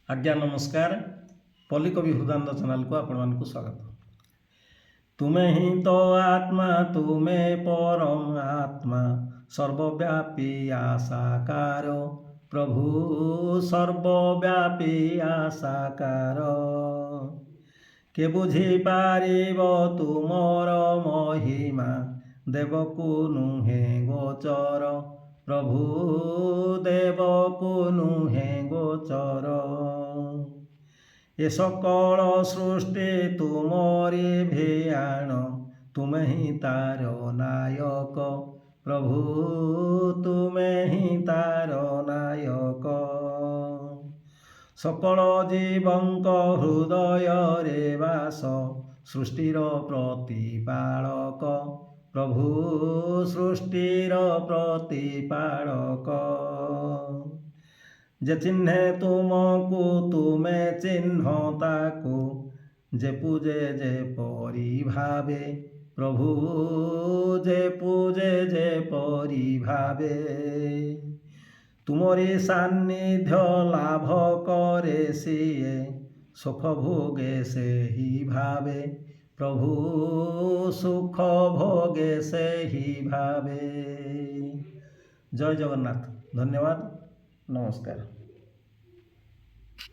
आज्ञा नमस्कार। पल्लीकवि हृदानंद चैनल को आपण मानक स्वागत। तुमे ही तो आत्मा तुमे परम आत्मा सर्वव्यापी आसाकार प्रभु सर्वव्यापी आसाकार के बुझी पारिब तुमर महिमा देवकु नुहे गोचर प्रभु देवकु नुहे गोचर ए सकल सृष्टि तुमरी भियाण तुमे ही तार नायक प्रभु तुमे ही तार नायक सकल जीवंक हृदय रे वास सृष्टिर प्रतिपालक प्रभु सृष्टिर प्रतिपालक जे चिन्हे तुमको तुमे चिन्ह ताको जे पूजे जे परि भावे प्रभु जे पूजे जे परि भावे तुमरी सान्निध्य लाभ करे सिए सुख भोगे से ही भावे प्रभु सुख भोगे से ही भावे। जय जगन्नाथ। धन्यवाद। नमस्कार।